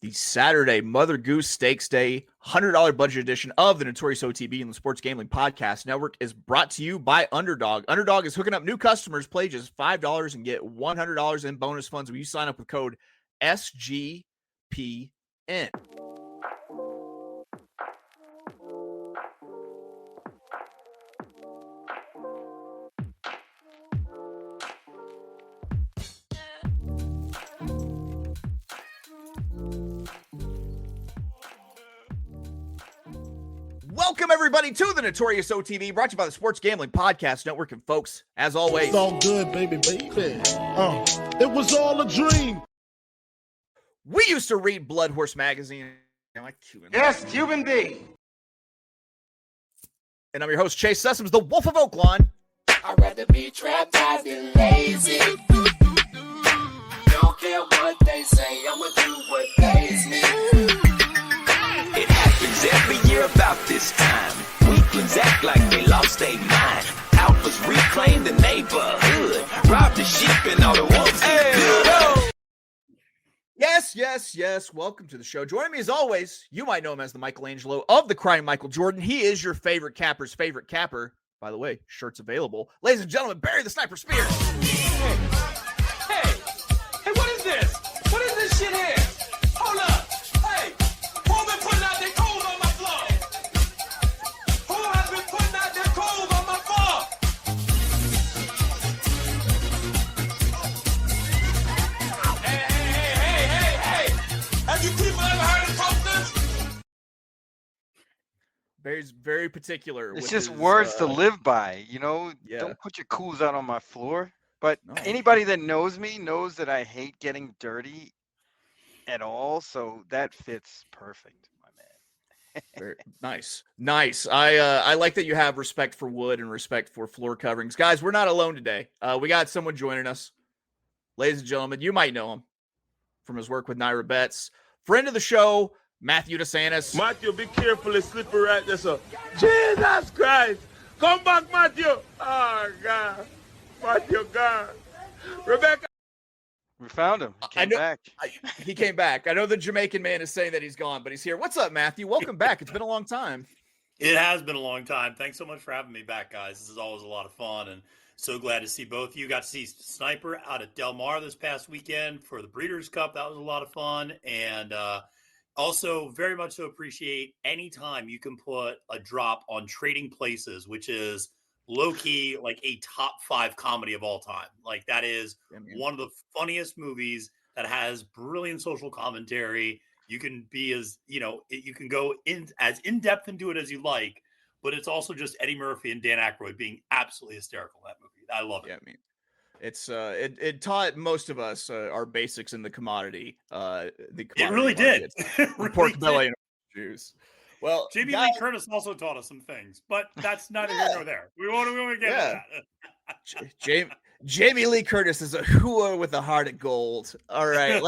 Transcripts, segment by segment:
the Saturday Mother Goose Stakes Day $100 budget edition of the Notorious OTB and the Sports Gambling Podcast Network is brought to you by Underdog. Underdog is hooking up new customers. Play just $5 and get $100 in bonus funds when you sign up with code SGPN. Welcome, everybody, to the Notorious OTB, brought to you by the Sports Gambling Podcast Network. And, folks, as always, it's all good, baby. It was all a dream. We used to read Blood Horse magazine. Yes, Cuban B. And I'm your host, Chase Sessoms, the Wolf of Oaklawn. I'd rather be trapped as than lazy. Don't care what they say, I'ma do what pays me. It happens every year about this time. Weaklings act like they lost their mind. Alphas reclaim the neighborhood. Rob the sheep and all the wolves get good. Yes. Welcome to the show. Joining me as always, you might know him as the Michelangelo of the Crying Michael Jordan. He is your favorite capper's favorite capper. By the way, shirts available. Ladies and gentlemen, Barry the Sniper Spears. Hey, what is this? What is this shit here? Hold up. Hey, who been putting out their clothes on my floor? Who has been putting out their clothes on my floor? Hey. Have you people ever heard of toasters? Barry's very particular. It's with just his, words to live by, you know? Yeah. Don't put your cools out on my floor. But No. anybody that knows me knows that I hate getting dirty at all, so that fits perfect, my man. Very nice. I like that you have respect for wood and respect for floor coverings. Guys, we're not alone today. We got someone joining us. Ladies and gentlemen, you might know him from his work with NYRABets. Friend of the show, Matthew DeSantis. Matthew, be careful, it's slippery right there, so. Jesus Christ! Come back, Matthew! Oh, God. Matthew, God. Rebecca. We found him. He came back. He came back. I know the Jamaican man is saying that he's gone, but he's here. What's up, Matthew? Welcome back. It's been a long time. It has been a long time. Thanks so much for having me back, guys. This is always a lot of fun, and so glad to see both of you. Got to see Sniper out at Del Mar this past weekend for the Breeders' Cup. That was a lot of fun, and also very much so appreciate any time you can put a drop on Trading Places, which is low-key like a top 5 comedy of all time. Like, that is one of the funniest movies that has brilliant social commentary. You can be as, you can go in as in-depth into it as you like, but it's also just Eddie Murphy and Dan Aykroyd being absolutely hysterical in that movie. I love it. Yeah, I mean, it's it taught most of us our basics in the commodity. It really did. Pork belly and juice. Well, Jamie Lee Curtis also taught us some things, but that's neither here nor there. We want to get into that. Jamie Lee Curtis is a hooah with a heart of gold. All right,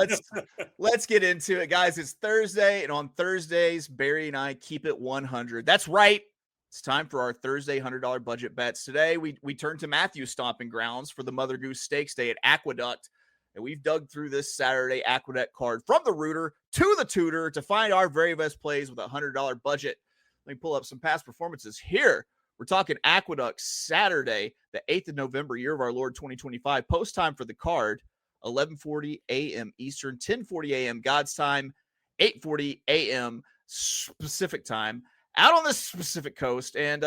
let's get into it, guys. It's Thursday, and on Thursdays, Barry and I keep it 100. That's right. It's time for our Thursday $100 budget bets. Today, we turn to Matthew's stomping grounds for the Mother Goose Stakes Day at Aqueduct. And we've dug through this Saturday Aqueduct card from the rooter to the tutor to find our very best plays with a $100 budget. Let me pull up some past performances here. We're talking Aqueduct Saturday, the 8th of November, year of our Lord 2025. Post time for the card, 11:40 a.m. Eastern, 10:40 a.m. God's time, 8:40 a.m. Pacific time. Out on the Pacific coast. And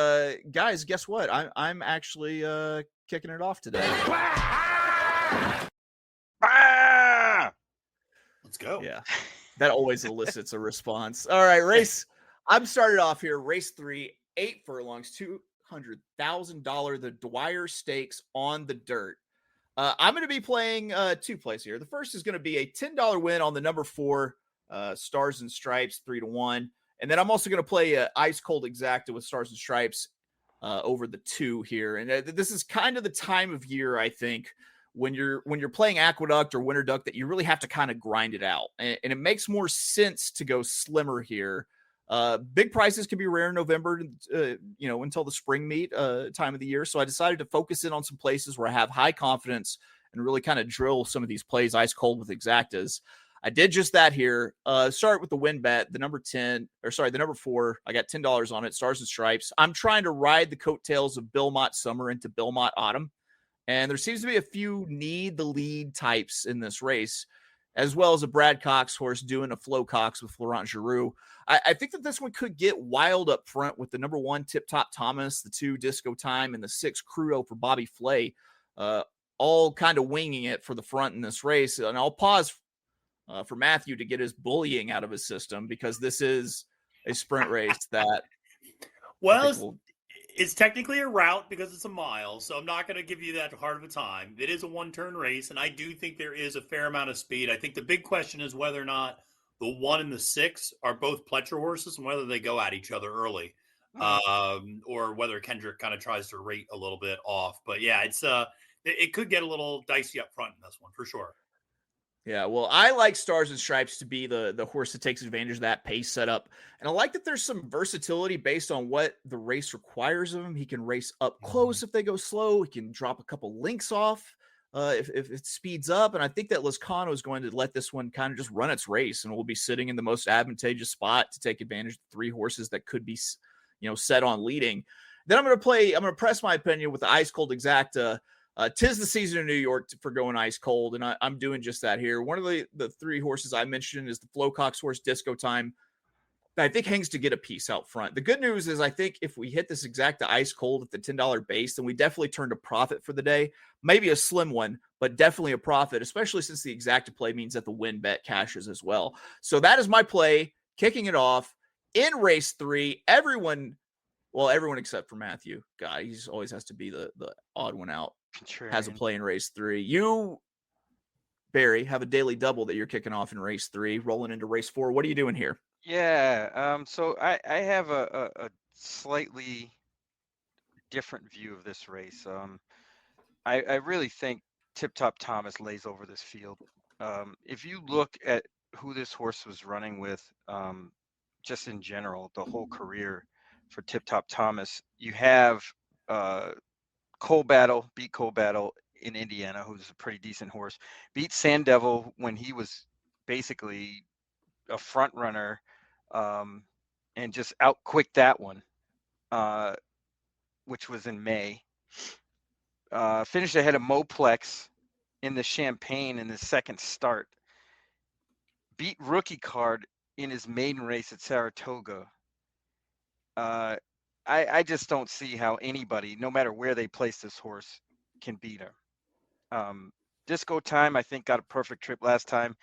guys, guess what? I'm actually kicking it off today. Let's go. Yeah, that always elicits a response. All right, race. I'm started off here. Race 3, 8 furlongs, $200,000. The Dwyer Stakes on the dirt. I'm going to be playing 2 plays here. The first is going to be a $10 win on the number 4 Stars and Stripes 3-1, and then I'm also going to play a ice cold exacta with Stars and Stripes over the 2 here. And this is kind of the time of year, I think, when you're playing Aqueduct or Winter Duck that you really have to kind of grind it out. And it makes more sense to go slimmer here. Big prices can be rare in November, until the spring meet time of the year. So I decided to focus in on some places where I have high confidence and really kind of drill some of these plays ice cold with exactas. I did just that here. Start with the win bet, the number 4. I got $10 on it, Stars and Stripes. I'm trying to ride the coattails of Bill Mott Summer into Bill Mott Autumn. And there seems to be a few need the lead types in this race, as well as a Brad Cox horse doing a Flo Cox with Florent Giroux. I think that this one could get wild up front with the number 1 Tip Top Thomas, the 2 Disco Time, and the 6 Crudo for Bobby Flay, all kind of winging it for the front in this race. And I'll pause for Matthew to get his bullying out of his system, because this is a sprint race that it's technically a route because it's a mile, so I'm not going to give you that hard of a time. It is a one-turn race, and I do think there is a fair amount of speed. I think the big question is whether or not the 1 and the 6 are both Pletcher horses and whether they go at each other early, or whether Kendrick kind of tries to rate a little bit off. But yeah, it could get a little dicey up front in this one for sure. Yeah, well, I like Stars and Stripes to be the horse that takes advantage of that pace setup. And I like that there's some versatility based on what the race requires of him. He can race up close if they go slow. He can drop a couple links off if it speeds up. And I think that Lizcano is going to let this one kind of just run its race, and will be sitting in the most advantageous spot to take advantage of 3 horses that could be, set on leading. Then I'm going to press my opinion with the Ice Cold Exacta. 'Tis the season in New York for going ice cold, and I'm doing just that here. One of the 3 horses I mentioned is the Flo Cox horse, Disco Time. I think hangs to get a piece out front. The good news is I think if we hit this Exacta ice cold at the $10 base, then we definitely turned a profit for the day. Maybe a slim one, but definitely a profit, especially since the Exacta play means that the win bet cashes as well. So that is my play, kicking it off in race 3. Everyone except for Matthew. God, he always has to be the odd one out. Contrarian. Has a play in race 3. You, Barry, have a daily double that you're kicking off in race 3, rolling into race 4. What are you doing here? Yeah, so I have a slightly different view of this race. I really think Tip Top Thomas lays over this field. If you look at who this horse was running with, just in general, the whole career for Tip Top Thomas, you have beat Coal Battle in Indiana, who's a pretty decent horse, beat Sand Devil when he was basically a front runner, and just outquicked that one, which was in May. Finished ahead of Moplex in the Champagne in his second start. Beat Rookie Card in his maiden race at Saratoga. I just don't see how anybody, no matter where they place this horse, can beat her. Disco Time, I think, got a perfect trip last time.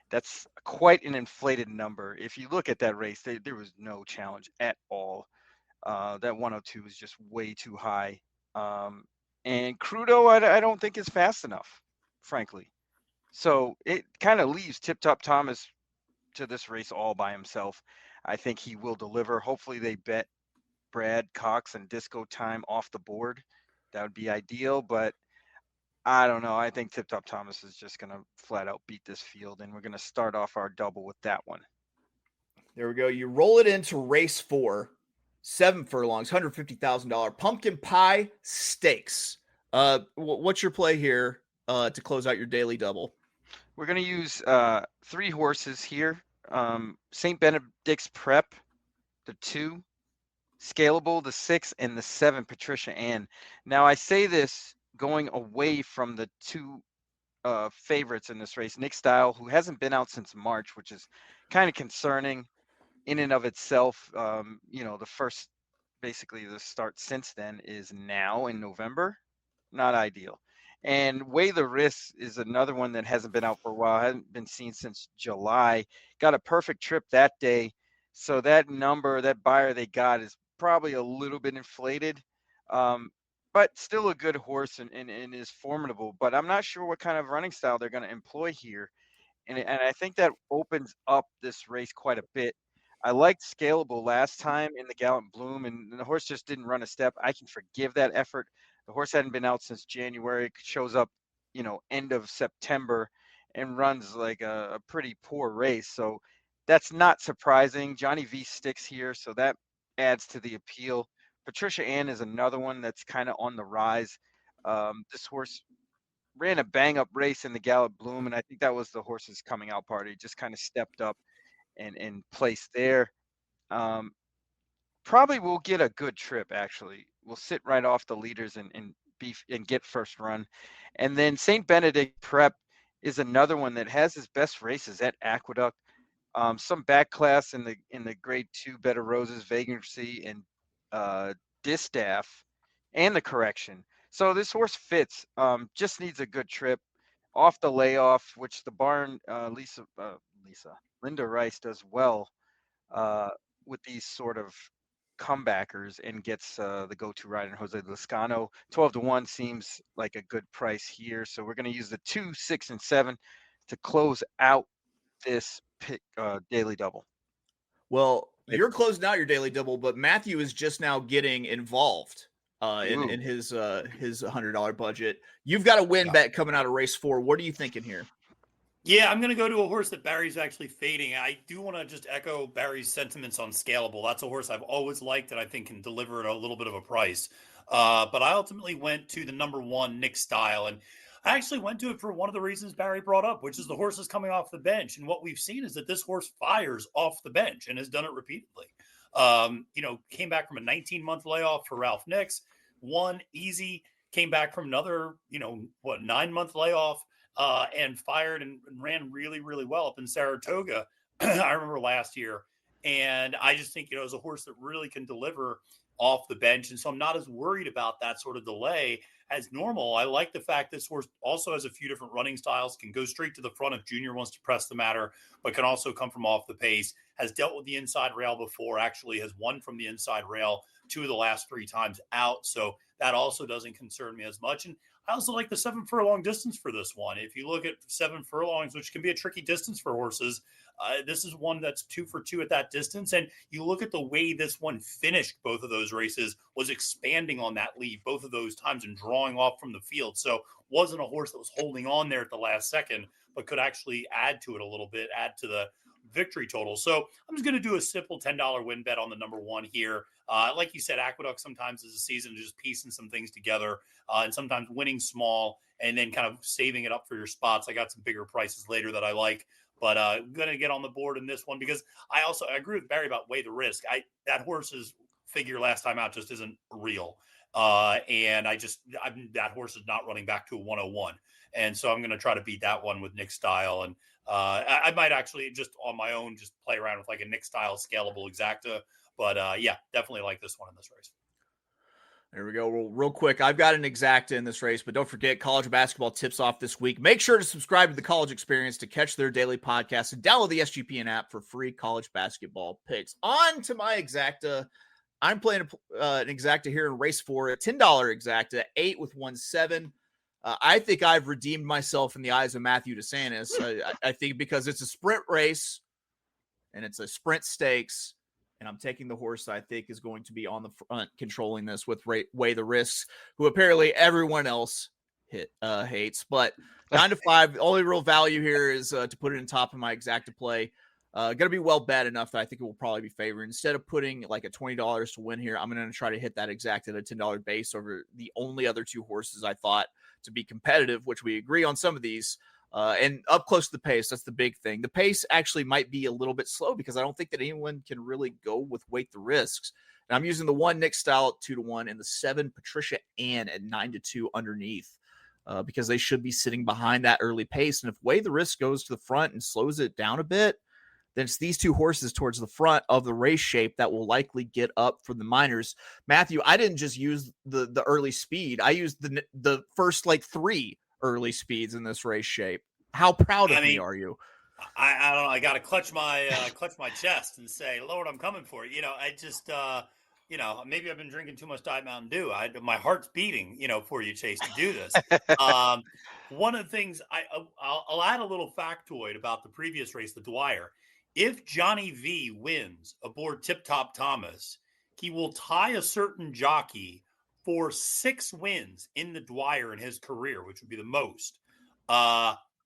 That's quite an inflated number. If you look at that race, there was no challenge at all. That 102 is just way too high. And Crudo, I don't think is fast enough, frankly. So it kind of leaves Tip Top Thomas to this race all by himself. I think he will deliver. Hopefully they bet Brad Cox and Disco Time off the board. That would be ideal, but I don't know. I think Tip Top Thomas is just going to flat out beat this field, and we're going to start off our double with that one. There we go. You roll it into race 4, 7 furlongs, $150,000 Pumpkin Pie Stakes. What's your play here to close out your daily double? We're going to use 3 horses here. St. Benedict's Prep, the 2, Scalable, the 6, and the 7, Patricia Ann. Now, I say this going away from the 2 favorites in this race. Nick Style, who hasn't been out since March, which is kind of concerning in and of itself. Basically the start since then is now in November. Not ideal. And Weigh the Risk is another one that hasn't been out for a while, hasn't been seen since July. Got a perfect trip that day. So that number, that buyer they got is probably a little bit inflated, but still a good horse and is formidable. But I'm not sure what kind of running style they're going to employ here. And I think that opens up this race quite a bit. I liked Scalable last time in the Gallant Bloom, and the horse just didn't run a step. I can forgive that effort. The horse hadn't been out since January, shows up, end of September and runs like a pretty poor race. So that's not surprising. Johnny V sticks here, so that adds to the appeal. Patricia Ann is another one that's kind of on the rise. This horse ran a bang-up race in the Gallup Bloom, and I think that was the horse's coming out party. Just kind of stepped up and placed there. Probably will get a good trip, actually. We'll sit right off the leaders and get first run. And then St. Benedict Prep is another one that has his best races at Aqueduct. Some back class in the grade 2 Bed of Roses, Vagrancy, and Distaff, and the correction. So this horse fits. Just needs a good trip off the layoff, which the barn Linda Rice does well with these sort of comebackers and gets the go-to rider Jose Lascano. 12-1 seems like a good price here. So we're going to use the 2, 6, and 7 to close out this pick daily double. Well, you're closing out your daily double, but Matthew is just now getting involved in his $100 budget. You've got a win bet coming out of race 4. What are you thinking here? Yeah, I'm going to go to a horse that Barry's actually fading. I do want to just echo Barry's sentiments on Scalable. That's a horse I've always liked that I think can deliver at a little bit of a price. But I ultimately went to the number 1, Nick Style. And I actually went to it for one of the reasons Barry brought up, which is the horse is coming off the bench. And what we've seen is that this horse fires off the bench and has done it repeatedly. Came back from a 19-month layoff for Ralph Nix, won easy, came back from another, 9-month layoff. And fired and ran really, really well up in Saratoga. I remember last year. And I just think, as a horse that really can deliver off the bench. And so I'm not as worried about that sort of delay as normal. I like the fact this horse also has a few different running styles, can go straight to the front if Junior wants to press the matter, but can also come from off the pace, has dealt with the inside rail before, actually has won from the inside rail 2 of the last 3 times out. So that also doesn't concern me as much. And I also like the 7 furlong distance for this one. If you look at 7 furlongs, which can be a tricky distance for horses, this is one that's 2 for 2 at that distance. And you look at the way this one finished both of those races, was expanding on that lead both of those times and drawing off from the field. So wasn't a horse that was holding on there at the last second, but could actually add to it a little bit, add to the victory total. So I'm just going to do a simple $10 win bet on the number 1 here. Like you said, Aqueduct sometimes is a season of just piecing some things together and sometimes winning small and then kind of saving it up for your spots. I got some bigger prices later that I like, but I'm going to get on the board in this one because I agree with Barry about weigh the risk. That horse's figure last time out just isn't real. And that horse is not running back to a 101. And so I'm going to try to beat that one with Nick Style. And I might actually just on my own just play around with like a Nick Style scalable exacta. But definitely like this one in this race. There we go. Well, real quick, I've got an exacta in this race, but don't forget college basketball tips off this week. Make sure to subscribe to the College Experience to catch their daily podcast and download the SGPN app for free college basketball picks. On to my exacta. I'm playing an exacta here in race 4, a $10 exacta, 8 with 1-7. I think I've redeemed myself in the eyes of Matthew DeSantis. I think because it's a sprint race and it's a sprint stakes, and I'm taking the horse that I think is going to be on the front controlling this with Weigh the Risks, who apparently everyone else hates. But 9 to 5, the only real value here is to put it in top of my exacta play. Going to be well bet enough that I think it will probably be favored. Instead of putting like a $20 to win here, I'm going to try to hit that exact at a $10 base over the only other 2 horses I thought to be competitive, which we agree on some of these. And up close to the pace, that's the big thing. The pace actually might be a little bit slow because I don't think that anyone can really go with Weight the Risks. And I'm using the 1 Nick Style at 2-1 and the 7 Patricia Ann at 9-2 underneath because they should be sitting behind that early pace. And if Weigh the Risk goes to the front and slows it down a bit, then it's these 2 horses towards the front of the race shape that will likely get up for the minors. Matthew, I didn't just use the early speed. I used the first 3 early speeds in this race shape. How proud of me are you? I don't know. I got to clutch my chest and say, Lord, I'm coming for you. I just, maybe I've been drinking too much Diet Mountain Dew. My heart's beating, for you, Chase, to do this. One of the things I'll add a little factoid about the previous race, the Dwyer. If Johnny V wins aboard Tip Top Thomas, he will tie a certain jockey for 6 wins in the Dwyer in his career, which would be the most.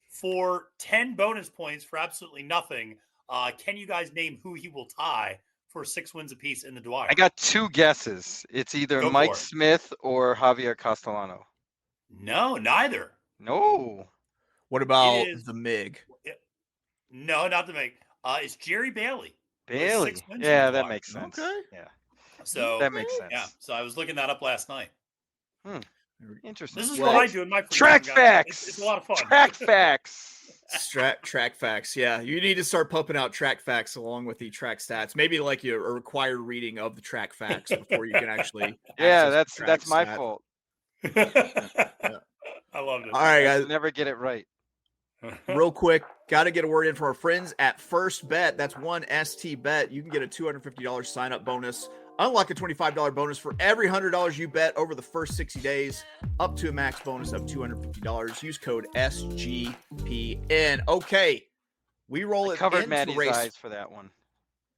For 10 bonus points for absolutely nothing, can you guys name who he will tie for 6 wins apiece in the Dwyer? I got 2 guesses. It's either Mike Smith or Javier Castellano. No, neither. No. What about It is- the MIG? No, not the MIG. It's Jerry Bailey. Bailey. 6 wins Yeah, in the that quad. makes sense. Okay. Yeah. So That makes sense. yeah. So I was looking that up last night. Interesting. This is Well, what I do in my free Track time, guys. facts. It's a lot of fun. Track facts. Track facts. Yeah, you need to start pumping out track facts along with the track stats. Maybe like a required reading of the track facts before you can actually. Yeah, access the that's my track stat. fault. I loved it. All right, I guys. never get it right. Real quick, got to get a word in for our friends at First Bet. That's one ST Bet. You can get a $250 sign up bonus. Unlock a $25 bonus for every $100 you bet over the first 60 days, up to a max bonus of $250. Use code SGPN. Okay, we roll I it covered into Maddie's race. eyes for that one.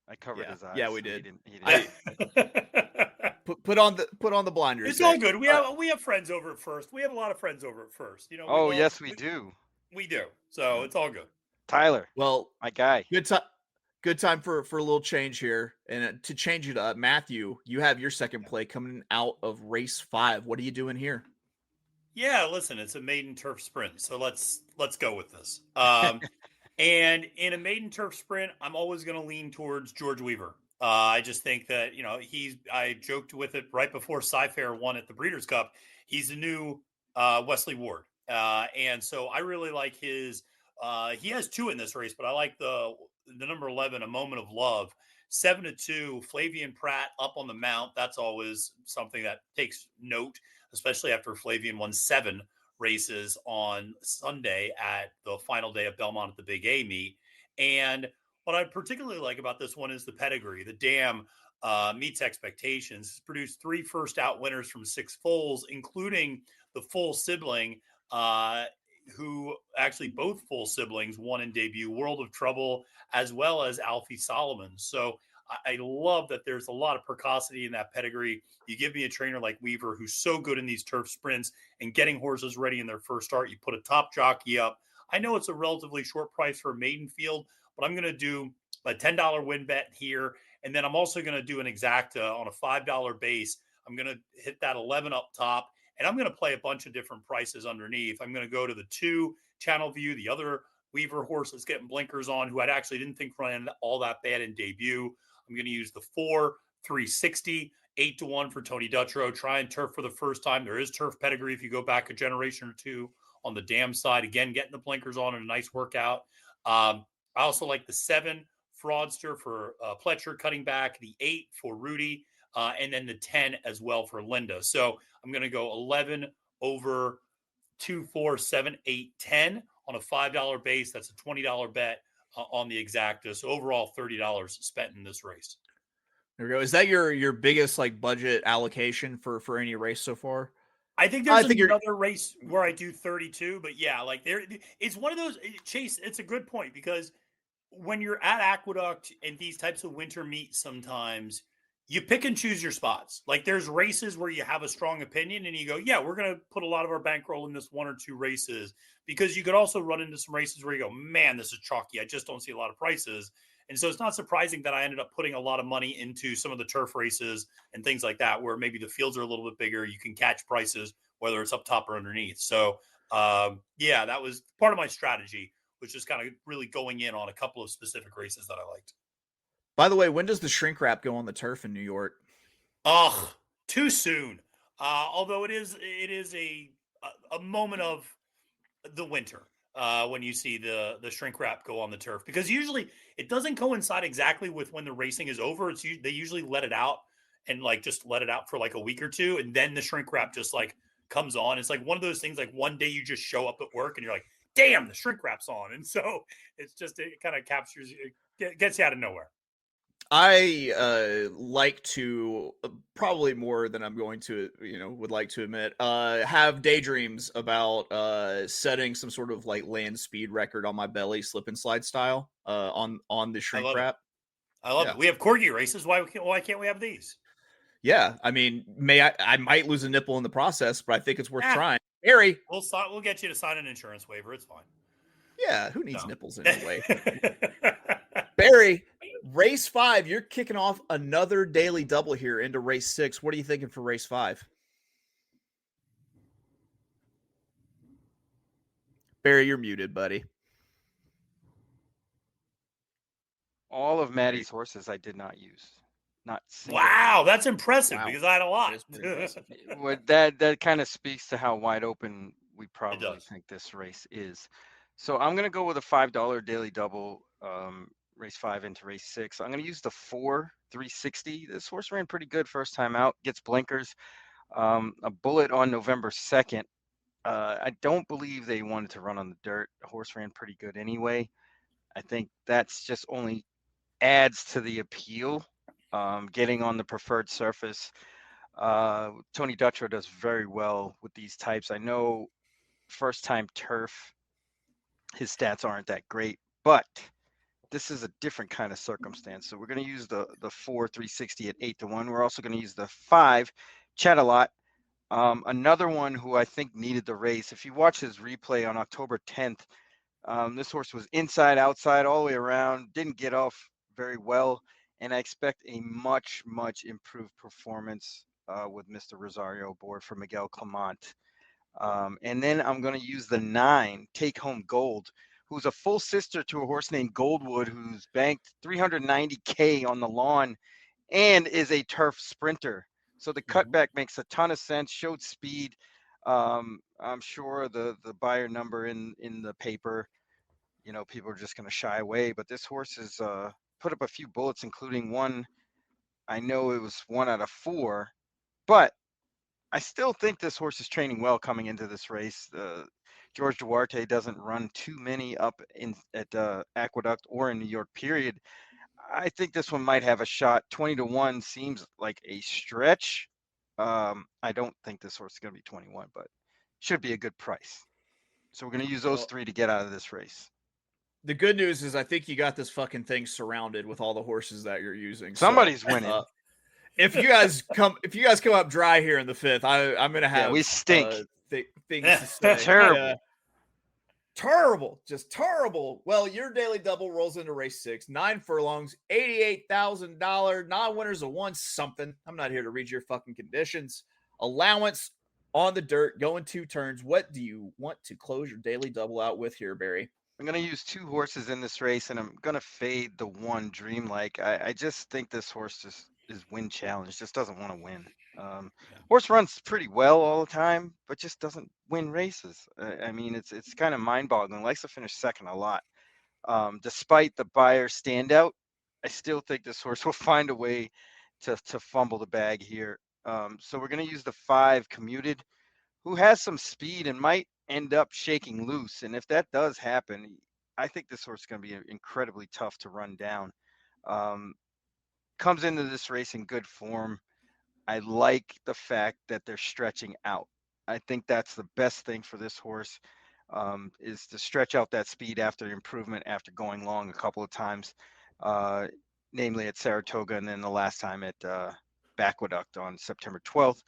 I covered his eyes. Yeah, we so did. He didn't. Put on the blinders. It's all good. We have friends over at First. We have a lot of friends over at First. You know. Oh, yes, we do. We do. So it's all good. Tyler. Well, my guy. Good time for a little change here. And to change it up, Matthew, you have your second play coming out of race 5. What are you doing here? Yeah, listen, it's a maiden turf sprint, so let's go with this. And in a maiden turf sprint, I'm always going to lean towards George Weaver. I just think that I joked with it right before Sci-Fair won at the Breeders' Cup. He's the new Wesley Ward, and so I really like his. He has 2 in this race, but I like the number 11, A Moment of Love, 7-2. Flavian Pratt up on the mount. That's always something that takes note, especially after Flavian won 7 races on Sunday at the final day of Belmont at the Big A meet. And what I particularly like about this one is the pedigree. The dam meets expectations. It's produced 3 first out winners from 6 foals, including the full sibling, who actually both full siblings won in debut, World of Trouble, as well as Alfie Solomon. So I love that there's a lot of precocity in that pedigree. You give me a trainer like Weaver, who's so good in these turf sprints and getting horses ready in their first start. You put a top jockey up. I know it's a relatively short price for a maiden field, but I'm going to do a $10 win bet here. And then I'm also going to do an exacta on a $5 base. I'm going to hit that 11 up top. And I'm going to play a bunch of different prices underneath. I'm going to go to the 2 Channel View, the other Weaver horse that's getting blinkers on, who I actually didn't think ran all that bad in debut. I'm going to use the 4, 360, 8-1 for Tony Dutrow. Try and turf for the first time. There is turf pedigree if you go back a generation or 2 on the dam side. Again, getting the blinkers on in a nice workout. I also like the 7, Fraudster for Pletcher cutting back, the 8 for Rudy, and then the 10 as well for Linda. So I'm going to go 11 over 2, 4, 7, 8, 10 on a $5 base. That's a $20 bet on the exacta. So overall, $30 spent in this race. There we go. Is that your biggest budget allocation for any race so far? I think there's another race where I do 32, but yeah, it's one of those, Chase, it's a good point, because when you're at Aqueduct and these types of winter meets, sometimes you pick and choose your spots. Like there's races where you have a strong opinion and you go, yeah, we're going to put a lot of our bankroll in this 1 or 2 races, because you could also run into some races where you go, man, this is chalky. I just don't see a lot of prices. And so it's not surprising that I ended up putting a lot of money into some of the turf races and things like that, where maybe the fields are a little bit bigger. You can catch prices, whether it's up top or underneath. So yeah, that was part of my strategy, which is kind of really going in on a couple of specific races that I liked. By the way, when does the shrink wrap go on the turf in New York? Oh, too soon. Although it is a moment of the winter when you see the shrink wrap go on the turf, because usually it doesn't coincide exactly with when the racing is over. They usually let it out and just let it out for a week or 2, and then the shrink wrap just comes on. It's one of those things, one day you just show up at work and you're like, damn, the shrink wrap's on. And so it's just, it kind of captures you, gets you out of nowhere. I like to, probably more than I'm going to, would like to admit, have daydreams about setting some sort of land speed record on my belly, slip and slide style, on the shrink wrap. I love it. We have corgi races. Why can't we have these? Yeah, I mean, I might lose a nipple in the process, but I think it's worth trying. Barry, we'll get you to sign an insurance waiver. It's fine. Yeah, who needs nipples anyway? Barry, race 5, you're kicking off another daily double here into race 6. What are you thinking for race 5? Barry, you're muted, buddy. All of Maddie's horses I did not use. Not single. Wow, that's impressive Wow. because I had a lot. That is pretty impressive. What that kind of speaks to how wide open we probably does. think this race is. So I'm gonna go with a $5 daily double, race 5 into race 6. I'm gonna use the 4 360. This horse ran pretty good first time out. Gets blinkers. A bullet on November 2nd. I don't believe they wanted to run on the dirt. The horse ran pretty good anyway. I think that's just only adds to the appeal. Getting on the preferred surface. Tony Dutrow does very well with these types. I know first time turf, his stats aren't that great, but this is a different kind of circumstance. So we're going to use the 4 360 at 8-1. We're also going to use the 5 Chat-A-Lot. Another one who I think needed the race. If you watch his replay on October 10th, this horse was inside, outside, all the way around, didn't get off very well. And I expect a much, much improved performance with Mr. Rosario aboard for Miguel Clement. And then I'm going to use the 9, Take Home Gold, who's a full sister to a horse named Goldwood, who's banked $390K on the lawn and is a turf sprinter. So the cutback makes a ton of sense, showed speed. I'm sure the buyer number in the paper, you know, people are just going to shy away. But this horse is put up a few bullets, including one. I know it was 1 out of 4, but I still think this horse is training well coming into this race. George Duarte doesn't run too many up at Aqueduct or in New York, period. I think this one might have a shot. 20-1 seems like a stretch. I don't think this horse is going to be 21, but should be a good price. So we're going to use those 3 to get out of this race. The good news is I think you got this fucking thing surrounded with all the horses that you're using. Somebody's winning. If you guys come up dry here in the 5th, I'm gonna have we stink. Things to say. Terrible. Terrible, just terrible. Well, your daily double rolls into race 6, 9 furlongs, $88,000. Non-winners of 1 something. I'm not here to read your fucking conditions. Allowance on the dirt, going 2 turns. What do you want to close your daily double out with here, Barry? I'm going to use 2 horses in this race, and I'm going to fade the 1 Dreamlike. I just think this horse just is win challenged, just doesn't want to win. Horse runs pretty well all the time, but just doesn't win races. I mean, it's kind of mind-boggling. Likes to finish second a lot. Despite the buyer standout, I still think this horse will find a way to fumble the bag here. So we're going to use the 5 Commuted, who has some speed and might end up shaking loose. And if that does happen, I think this horse is going to be incredibly tough to run down. Comes into this race in good form. I like the fact that they're stretching out. I think that's the best thing for this horse, is to stretch out that speed after improvement, after going long a couple of times, namely at Saratoga and then the last time at Aqueduct on September 12th.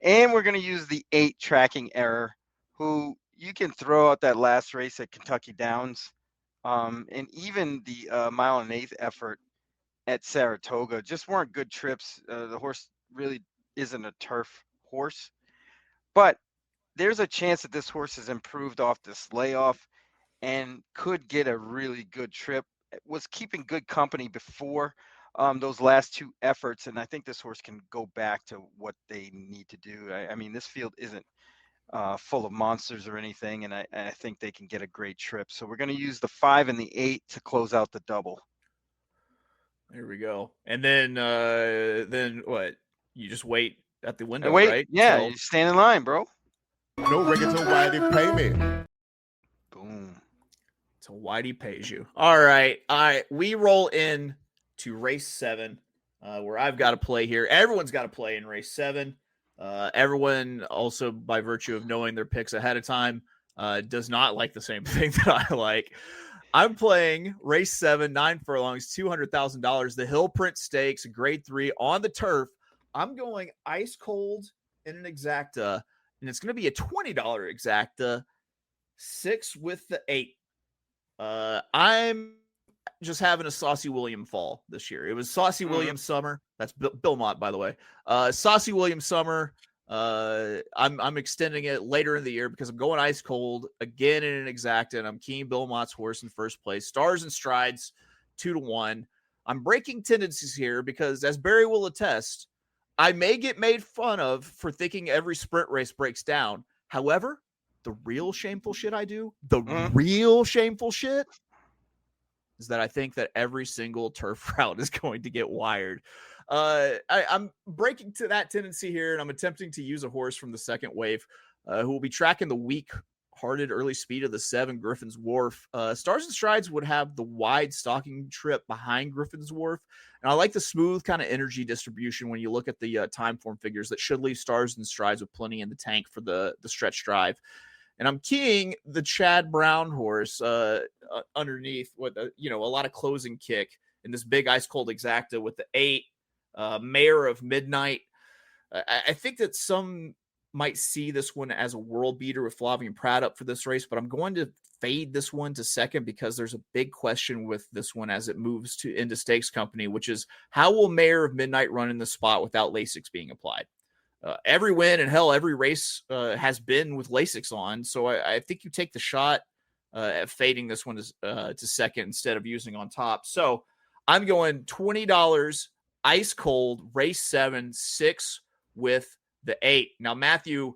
And we're going to use the 8 Tracking Error, who you can throw out that last race at Kentucky Downs, and even the 1 1/8 effort at Saratoga just weren't good trips. The horse really isn't a turf horse, but there's a chance that this horse has improved off this layoff and could get a really good trip. It was keeping good company before those last 2 efforts, and I think this horse can go back to what they need to do. I mean, this field isn't full of monsters or anything, and I think they can get a great trip. So we're going to use the 5 and the 8 to close out the double. There we go. And then what? You just wait at the window, Wait, right? yeah, you stand in line, bro. No regular Whitey pay me. Boom. Till Whitey pays you. All right. We roll in to race 7, where I've got to play here. Everyone's got to play in race 7. Everyone also, by virtue of knowing their picks ahead of time, does not like the same thing that I like. I'm playing race 7, 9 furlongs, $200,000, the Hill Print Stakes, grade 3 on the turf. I'm going ice cold in an exacta, and it's going to be a $20 exacta, 6 with the 8. I'm just having a Saucy William fall this year. It was Saucy William summer. That's Bill Mott, by the way. Saucy William summer. I'm extending it later in the year because I'm going ice cold again in an exacta, and I'm keying Bill Mott's horse in first place. Stars and Strides 2-1. I'm breaking tendencies here because, as Barry will attest, I may get made fun of for thinking every sprint race breaks down. However, the real shameful shit I do, real shameful shit, is that I think that every single turf route is going to get wired. I'm breaking to that tendency here, and I'm attempting to use a horse from the second wave who will be tracking the weak-hearted early speed of the 7 Griffin's Wharf. Stars and Strides would have the wide stalking trip behind Griffin's Wharf, and I like the smooth kind of energy distribution when you look at the time form figures that should leave Stars and Strides with plenty in the tank for the stretch drive. And I'm keying the Chad Brown horse underneath with a lot of closing kick in this big ice cold exacta with the 8 Mayor of Midnight. I think that some might see this one as a world beater with Flavian Pratt up for this race, but I'm going to fade this one to second because there's a big question with this one as it moves into Stakes Company, which is how will Mayor of Midnight run in the spot without Lasix being applied? Every win and hell, every race has been with Lasix on. So I think you take the shot at fading this one to second instead of using on top. So I'm going $20 ice cold race 7, 6 with the 8. Now, Matthew,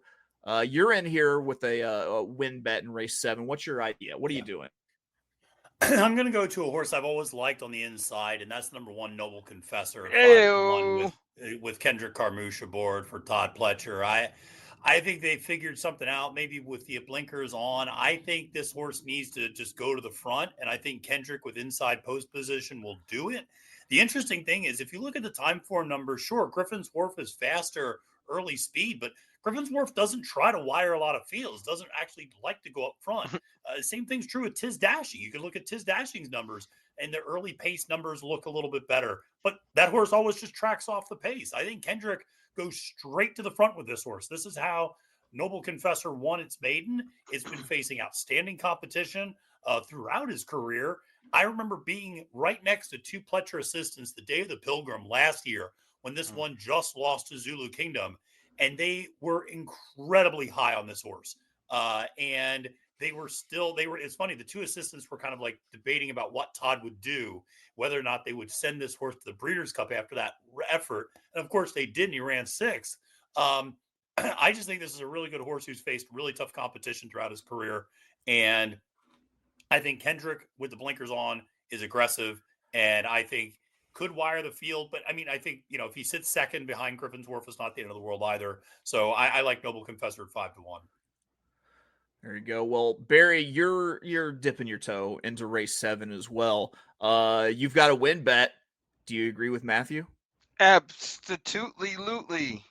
you're in here with a win bet in race 7. What's your idea? What are you doing? I'm going to go to a horse I've always liked on the inside, and that's number 1, Noble Confessor. With Kendrick Carmouche aboard for Todd Pletcher. I think they figured something out, maybe with the blinkers on. I think this horse needs to just go to the front, and I think Kendrick with inside post position will do it. The interesting thing is, if you look at the time form numbers, sure, Griffin's Wharf is faster early speed, but Griffin's Wharf doesn't try to wire a lot of fields, doesn't actually like to go up front. Same thing's true with Tiz Dashing. You can look at Tiz Dashing's numbers, and the early pace numbers look a little bit better. But that horse always just tracks off the pace. I think Kendrick goes straight to the front with this horse. This is how Noble Confessor won its maiden. It's been facing outstanding competition throughout his career. I remember being right next to 2 Pletcher assistants the day of the Pilgrim last year when this one just lost to Zulu Kingdom. And they were incredibly high on this horse. And it's funny, the 2 assistants were kind of like debating about what Todd would do, whether or not they would send this horse to the Breeders' Cup after that effort. And of course they did, and he ran 6th. I just think this is a really good horse who's faced really tough competition throughout his career. And I think Kendrick with the blinkers on is aggressive, and I think could wire the field. But I mean, I think, if he sits second behind Griffin's Wharf, it's not the end of the world either. So I like Noble Confessor at 5-1. There you go. Well, Barry, you're dipping your toe into race 7 as well. You've got a win bet. Do you agree with Matthew? Absolutely.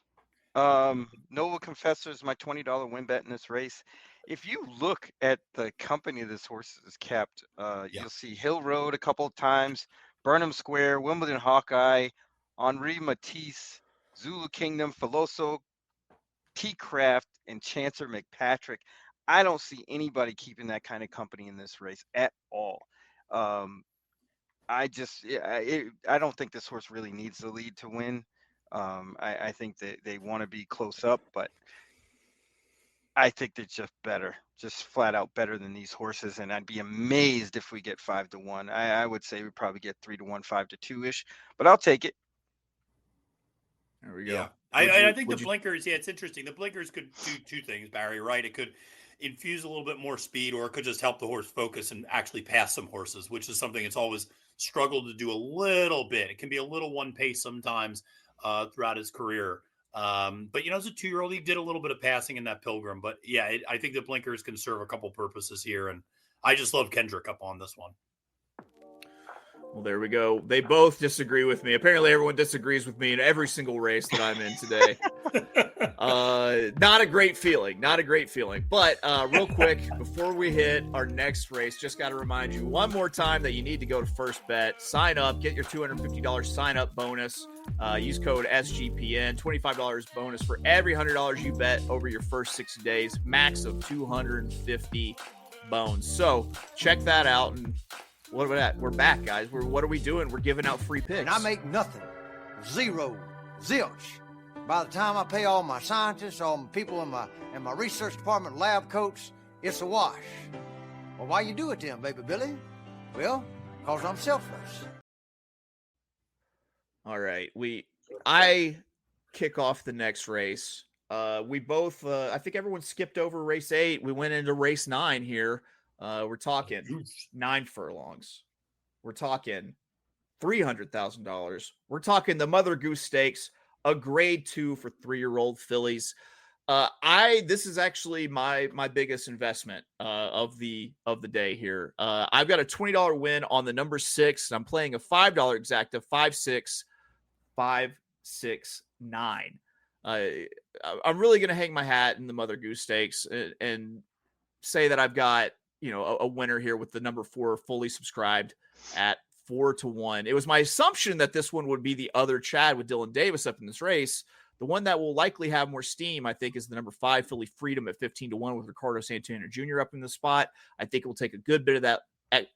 Noble Confessor is my $20 win bet in this race. If you look at the company this horse is kept, you'll see Hill Road a couple of times, Burnham Square, Wimbledon Hawkeye, Henri Matisse, Zulu Kingdom, Filoso, T-Craft, and Chancer McPatrick. I don't see anybody keeping that kind of company in this race at all. I don't think this horse really needs the lead to win. I think that they want to be close up, but I think they're just better, just flat out better than these horses. And I'd be amazed if we get 5-1. I would say we probably get 3-1, 5-2-ish, but I'll take it. There we go. Yeah. I think the blinkers, it's interesting. The blinkers could do 2 things, Barry, right? It could infuse a little bit more speed, or it could just help the horse focus and actually pass some horses, which is something it's always struggled to do a little bit. It can be a little one pace sometimes throughout his career. But as a 2-year-old, he did a little bit of passing in that Pilgrim. But yeah, I think the blinkers can serve a couple purposes here. And I just love Kendrick up on this one. Well, there we go. They both disagree with me. Apparently, everyone disagrees with me in every single race that I'm in today. Not a great feeling. But real quick, before we hit our next race, just got to remind you one more time that you need to go to First Bet, sign up, get your $250 sign-up bonus. Use code SGPN, $25 bonus for every $100 you bet over your first 60 days, max of 250 bones. So check that out. And what about that? We're back, guys. What are we doing? We're giving out free picks. And I make nothing. Zero. Zilch. By the time I pay all my scientists, all my people in my research department, lab coats, it's a wash. Well, why you do it then, baby Billy? Well, because I'm selfless. All right. I kick off the next race. We both, I think everyone skipped over race 8. We went into race 9 here. We're talking 9 furlongs. We're talking $300,000. We're talking the Mother Goose Stakes, a grade 2 for 3-year-old fillies. This is actually my biggest investment of the day here. I've got a $20 win on the number 6, and I'm playing a $5 exacta 56569. I'm really going to hang my hat in the Mother Goose Stakes and say that I've got, a winner here with the number 4 fully subscribed at 4-1. It was my assumption that this one would be the other Chad with Dylan Davis up in this race. The one that will likely have more steam, I think, is the number 5 Philly Freedom at 15-1 with Ricardo Santana Jr. up in the spot. I think it will take a good bit of that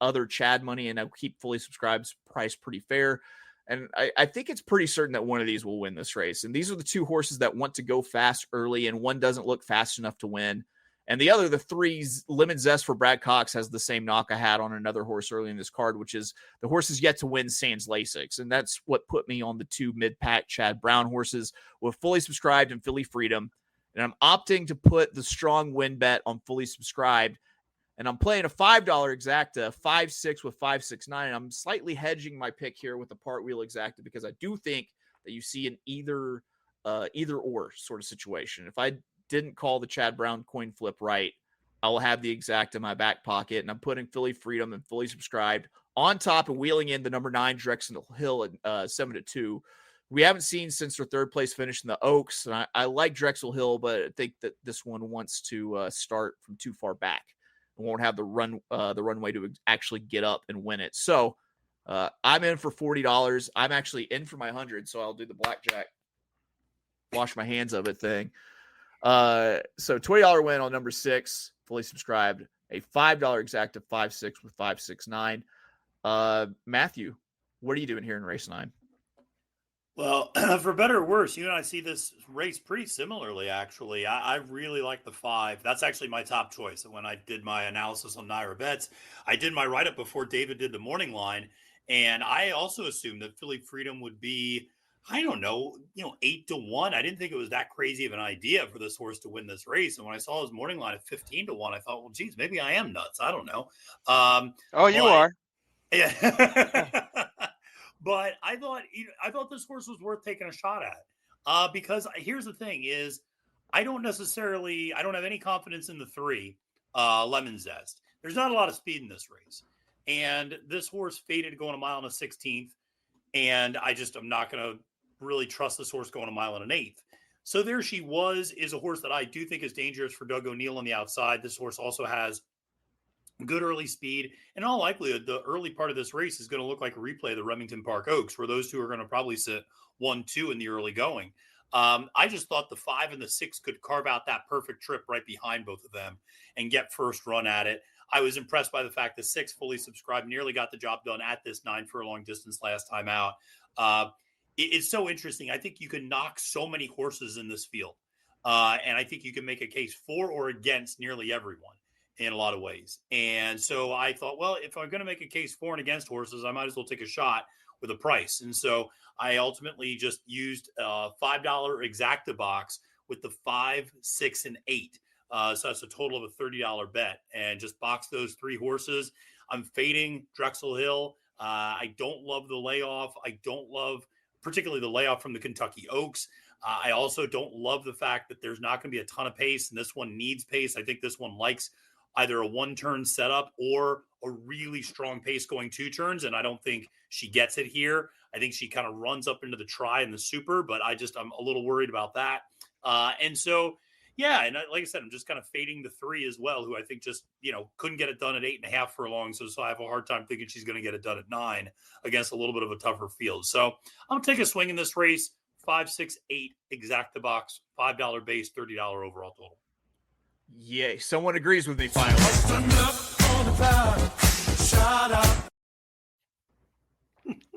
other Chad money, and I'll keep fully subscribed price pretty fair. And I think it's pretty certain that one of these will win this race. And these are the 2 horses that want to go fast early, and one doesn't look fast enough to win. And the other, the 3's Lemon Zest for Brad Cox, has the same knock I had on another horse early in this card, which is the horse is yet to win Sans Lasix. And that's what put me on the 2 mid-pack Chad Brown horses with fully subscribed and Philly Freedom. And I'm opting to put the strong win bet on fully subscribed. And I'm playing a $5 exacta, 5-6 with 569. I'm slightly hedging my pick here with the part wheel exacta because I do think that you see an either or sort of situation. If I didn't call the Chad Brown coin flip right, I will have the exact in my back pocket, and I'm putting Philly Freedom and fully subscribed on top and wheeling in the number 9 Drexel Hill at 7-2. We haven't seen since their 3rd place finish in the Oaks, and I like Drexel Hill, but I think that this one wants to start from too far back and won't have the runway to actually get up and win it. So I'm in for $40. I'm actually in for my 100, so I'll do the blackjack, wash my hands of it thing. So $20 win on number 6, fully subscribed, a $5 exacta 5-6 with 569. Matthew, what are you doing here in race 9? Well, for better or worse, you and I see this race pretty similarly, actually. I really like the 5. That's actually my top choice. When I did my analysis on NYRABets, I did my write-up before David did the morning line, and I also assumed that Philly Freedom would be, 8-1. I didn't think it was that crazy of an idea for this horse to win this race. And when I saw his morning line at 15-1, I thought, well, geez, maybe I am nuts. I don't know. You are. Yeah. But I thought this horse was worth taking a shot at. Because here's the thing is, I don't have any confidence in the 3, Lemon Zest. There's not a lot of speed in this race. And this horse faded going a mile and a 16th. And I'm not going to really trust this horse going a mile and an 1/8. So there she is a horse that I do think is dangerous for Doug O'Neill on the outside. This horse also has good early speed. In all likelihood, the early part of this race is going to look like a replay of the Remington Park Oaks, where those 2 are going to probably sit 1-2 in the early going. I just thought the 5 and the 6 could carve out that perfect trip right behind both of them and get first run at it. I was impressed by the fact the 6 fully subscribed nearly got the job done at this 9 furlong distance last time out. It's so interesting. I think you can knock so many horses in this field. And I think you can make a case for or against nearly everyone in a lot of ways. And so I thought, well, if I'm going to make a case for and against horses, I might as well take a shot with a price. And so I ultimately just used a $5 exacta box with the 5, 6, and 8. So that's a total of a $30 bet, and just box those 3 horses. I'm fading Drexel Hill. I don't love the layoff. I don't love particularly the layoff from the Kentucky Oaks. I also don't love the fact that there's not going to be a ton of pace, and this one needs pace. I think this one likes either a 1-turn setup or a really strong pace going 2 turns, and I don't think she gets it here. I think she kind of runs up into the try and the super, but I'm a little worried about that. And so, yeah, and like I said, I'm just kind of fading the 3 as well, who I think just, couldn't get it done at 8.5 furlongs. So I have a hard time thinking she's going to get it done at 9 against a little bit of a tougher field. So I'm going to take a swing in this race. 5, 6, 8 exacta box, $5 base, $30 overall total. Yay. Someone agrees with me finally.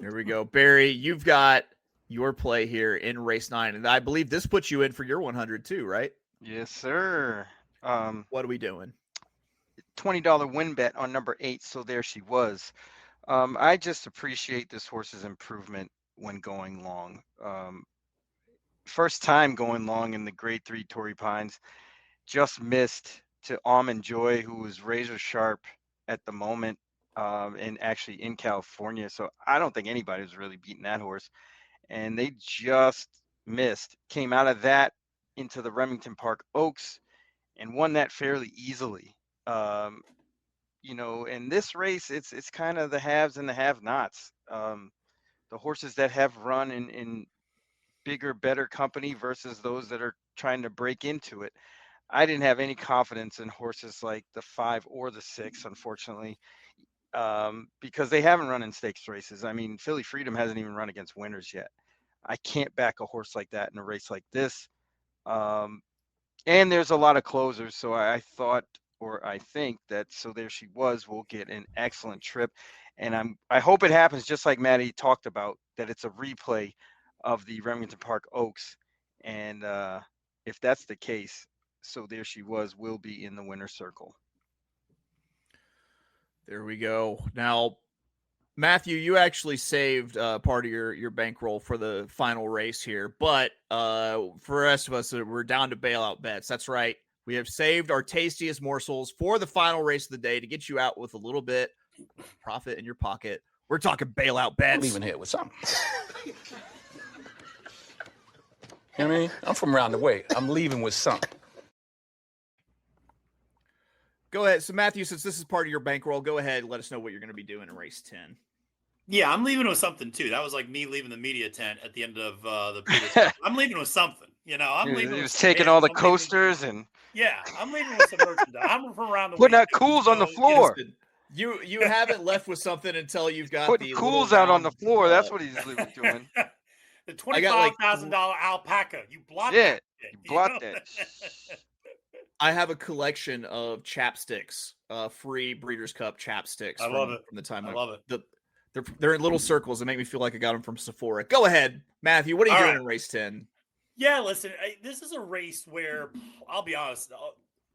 There we go. Barry, you've got your play here in race 9. And I believe this puts you in for your 100 too, right? Yes, sir. What are we doing? $20 win bet on number 8. So there she was. I just appreciate this horse's improvement when going long. First time going long in the grade 3 Torrey Pines, just missed to Almond Joy, who was razor sharp at the moment, and actually in California. So I don't think anybody was really beating that horse. And they just missed, came out of that into the Remington Park Oaks and won that fairly easily. You know, in this race, it's kind of the haves and the have-nots. The horses that have run in bigger, better company versus those that are trying to break into it. I didn't have any confidence in horses like the 5 or the 6, unfortunately, because they haven't run in stakes races. I mean, Philly Freedom hasn't even run against winners yet. I can't back a horse like that in a race like this. And there's a lot of closers, so I thought, or I think that So There She Was will get an excellent trip. And I hope it happens just like Maddie talked about, that it's a replay of the Remington Park Oaks. And if that's the case, So There She Was will be in the winner's circle. There we go. Now, Matthew, you actually saved part of your bankroll for the final race here. But for the rest of us, we're down to bailout bets. That's right. We have saved our tastiest morsels for the final race of the day to get you out with a little bit of profit in your pocket. We're talking bailout bets. I'm leaving here with something. You know what I mean? I'm from around the way. I'm leaving with something. Go ahead. So, Matthew, since this is part of your bankroll, go ahead and let us know what you're going to be doing in race 10. Yeah, I'm leaving with something, too. That was like me leaving the media tent at the end of the previous I'm leaving with something. You know, I'm leaving He with was taking all the coasters and... Yeah, I'm leaving with some merchandise. I'm from around the putting way. out cools on the floor. You haven't left with something until you've got putting the cools out on the floor. That's what he's doing. The $25,000 alpaca. You blocked it. Yeah, you blocked it. I have a collection of chapsticks, free Breeders' Cup chapsticks. I love it. From the time I love it. They're in little circles that make me feel like I got them from Sephora. Go ahead, Matthew. What are you doing in race 10? Yeah, listen, this is a race where, I'll be honest,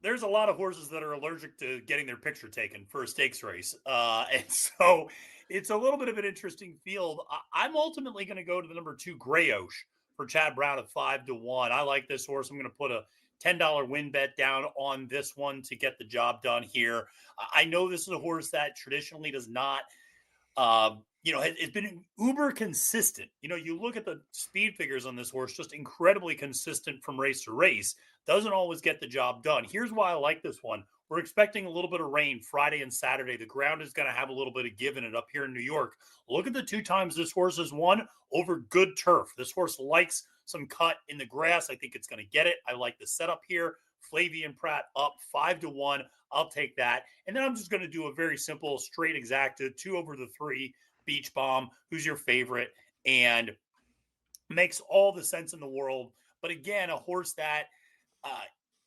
there's a lot of horses that are allergic to getting their picture taken for a stakes race. And so it's a little bit of an interesting field. I'm ultimately going to go to the number 2 Grayosh for Chad Brown at 5-1. I like this horse. I'm going to put a $10 win bet down on this one to get the job done here. I know this is a horse that traditionally does not, it's been uber consistent. You know, you look at the speed figures on this horse, just incredibly consistent from race to race. Doesn't always get the job done. Here's why I like this one. We're expecting a little bit of rain Friday and Saturday. The ground is going to have a little bit of give in it up here in New York. Look at the 2 times this horse has won over good turf. This horse likes some cut in the grass. I think it's going to get it. I like the setup here. Flavian Pratt up 5-1. I'll take that. And then I'm just going to do a very simple straight exacta 2/3 Beach Bomb. Who's your favorite? And makes all the sense in the world. But again, a horse that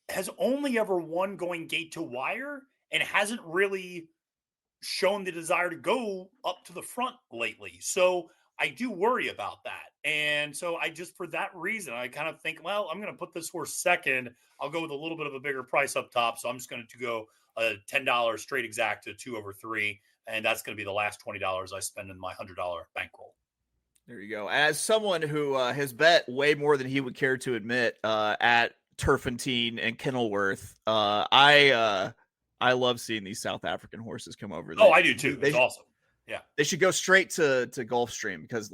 has only ever won going gate to wire and hasn't really shown the desire to go up to the front lately. So I do worry about that. And so for that reason, I kind of think, well, I'm going to put this horse second. I'll go with a little bit of a bigger price up top. So I'm just going to go a $10 straight exacta 2/3. And that's going to be the last $20 I spend in my $100 bankroll. There you go. As someone who has bet way more than he would care to admit at Turfentine and Kenilworth, I love seeing these South African horses come over. I do too. It's awesome. Yeah, they should go straight to Gulfstream because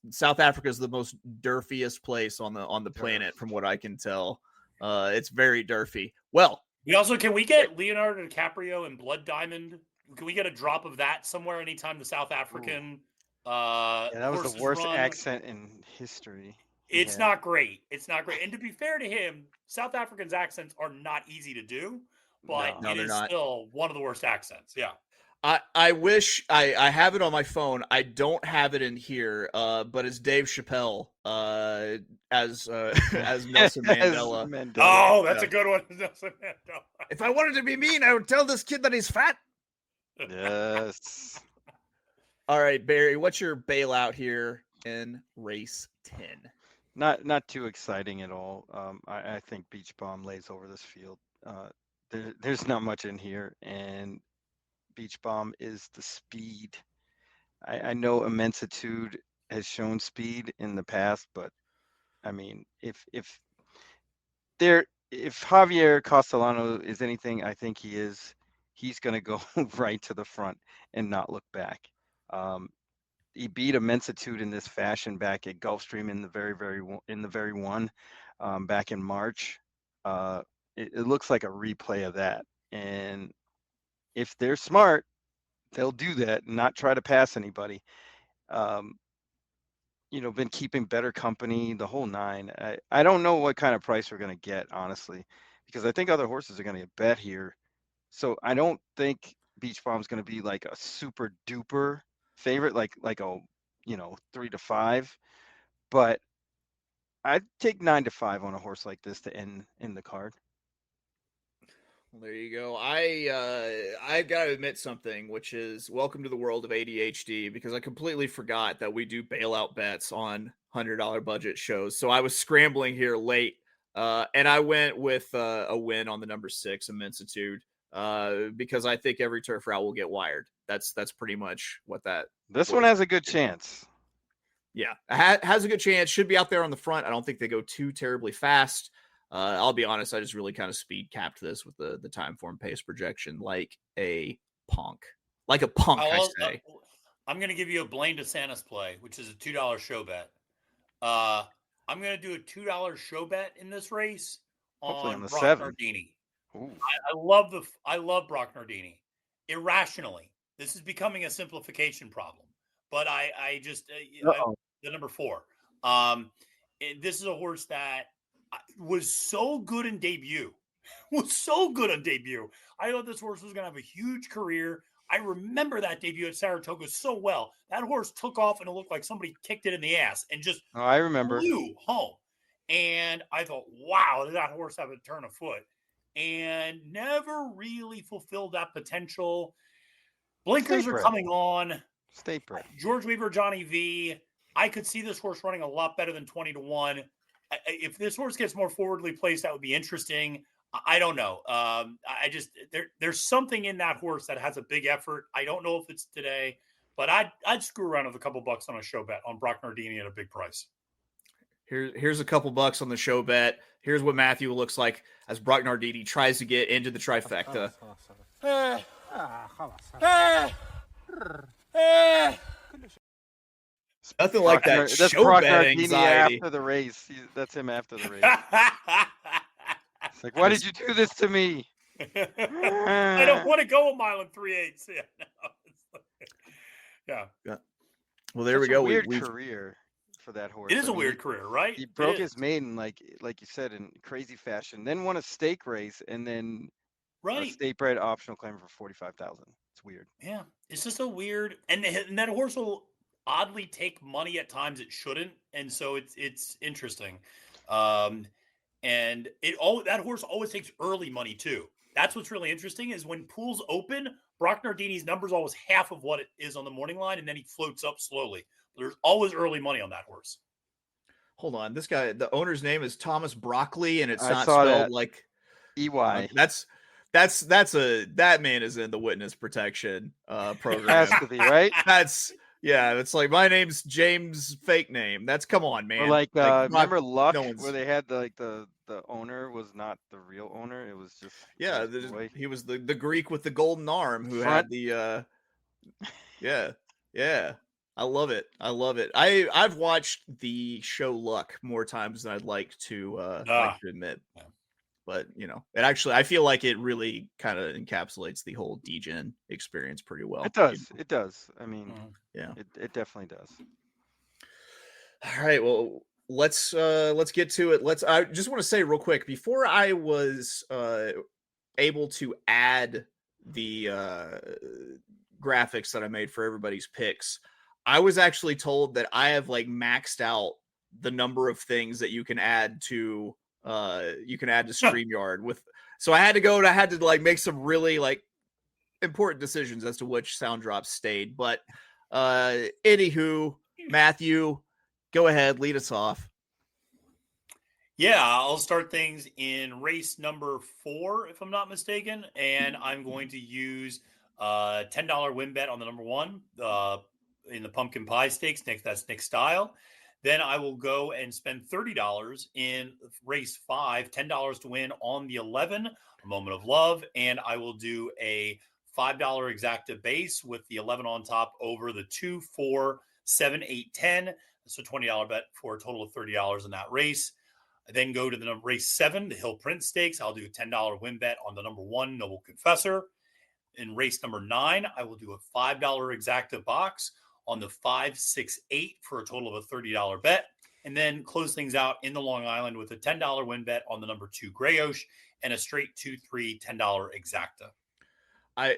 South Africa is the most derfiest place on the planet from what I can tell. It's very derfy. Well, can we get Leonardo DiCaprio and Blood Diamond? Can we get a drop of that somewhere anytime the South African that was the worst accent in history. It's not great. It's not great. And to be fair to him, South Africans' accents are not easy to do, but it is still one of the worst accents. Yeah. I wish I have it on my phone. I don't have it in here, but it's Dave Chappelle as Nelson Mandela. Oh, that's a good one. Nelson Mandela. If I wanted to be mean, I would tell this kid that he's fat. Yes. All right, Barry, what's your bailout here in race 10. Not too exciting at all. I think Beach Bomb lays over this field. There's not much in here, and Beach Bomb is the speed. I know Immensitude has shown speed in the past, but I mean, if Javier Castellano is anything, I think he is. He's going to go right to the front and not look back. He beat Immensitude in this fashion back at Gulfstream in the very one back in March. It looks like a replay of that, and if they're smart, they'll do that and not try to pass anybody. Been keeping better company, the whole nine. I don't know what kind of price we're going to get, honestly, because I think other horses are going to get bet here. So I don't think Beach Bomb's going to be like a super duper favorite, like a 3 to 5. But I'd take 9 to 5 on a horse like this to end in the card. Well, there you go. I've got to admit something, which is welcome to the world of ADHD, because I completely forgot that we do bailout bets on $100 budget shows. So I was scrambling here late, and I went with a win on the number 6, Immensitude, because I think every turf route will get wired. That's pretty much what that. This one has a good chance. Yeah, has a good chance. Should be out there on the front. I don't think they go too terribly fast. I'll be honest, I just really kind of speed capped this with the time form pace projection like a punk. Like a punk, I say. I'm going to give you a Blaine DeSantis play, which is a $2 show bet. I'm going to do a $2 show bet in this race on Brock 7. Nardini. I love Brock Nardini. Irrationally, this is becoming a simplification problem. But I just the number 4. This is a horse that was so good in debut. I thought this horse was going to have a huge career. I remember that debut at Saratoga so well. That horse took off and it looked like somebody kicked it in the ass and just I remember flew home. And I thought, wow, did that horse have a turn of foot? And never really fulfilled that potential. Blinkers are coming on. State bred. George Weaver, Johnny V. I could see this horse running a lot better than 20 to 1. If this horse gets more forwardly placed, that would be interesting. I don't know. There's something in that horse that has a big effort. I don't know if it's today, but I'd screw around with a couple bucks on a show bet on Brock Nardini at a big price. Here's a couple bucks on the show bet. Here's what Matthew looks like as Brock Nardini tries to get into the trifecta. Nothing like that. That's show Brock bet Nardini anxiety. after the race. That's him after the race. It's like, why did you do this to me? I don't want to go a mile and 3/8. Yeah. Well, there we go. Weird career for that horse. It is a weird career, right? He broke his maiden, like you said, in crazy fashion. Then won a stake race, and then a state bred optional claim for $45,000. It's weird. Yeah, it's just a weird, and that horse will oddly take money at times it shouldn't, and so it's interesting. And that horse always takes early money too. That's what's really interesting is when pools open, Brock Nardini's number's always half of what it is on the morning line, and then he floats up slowly. There's always early money on that horse. Hold on, this guy, the owner's name is Thomas Broccoli, and it's not saw spelled that. like EY. That man is in the witness protection program. Has to be, right? It's like my name's James fake name. Come on, man. Or like remember Luck, no where they had the owner was not the real owner. It was just he was the Greek with the golden arm who had the yeah. I love it. I've watched the show Luck more times than I'd like to admit. Yeah. But I feel like it really kind of encapsulates the whole DGen experience pretty well. It does. It does. I mean, yeah, it definitely does. All right. Well, let's get to it. I just want to say real quick before I was able to add the graphics that I made for everybody's picks, I was actually told that I have maxed out the number of things that you can add to StreamYard so I had to make some really important decisions as to which sound drops stayed. But anywho, Matthew, Go ahead, lead us off. Yeah, I'll start things in race number 4, if I'm not mistaken, and I'm going to use a $10 win bet on the number 1 in the pumpkin pie stakes. That's Nick Style. Then I will go and spend $30 in race 5, $10 to win on the 11, A Moment of Love, and I will do a $5 exacta base with the 11 on top over the 2, 4, 7, 8, 10. So $20 bet for a total of $30 in that race. I then go to the race 7, the Hill Prince Stakes. I'll do a $10 win bet on the number 1, Noble Confessor. In race number 9, I will do a $5 exacta box on the 5, 6, 8 for a total of a $30 bet. And then close things out in the Long Island with a $10 win bet on the number 2, Grayosh, and a straight 2, 3, $10 exacta.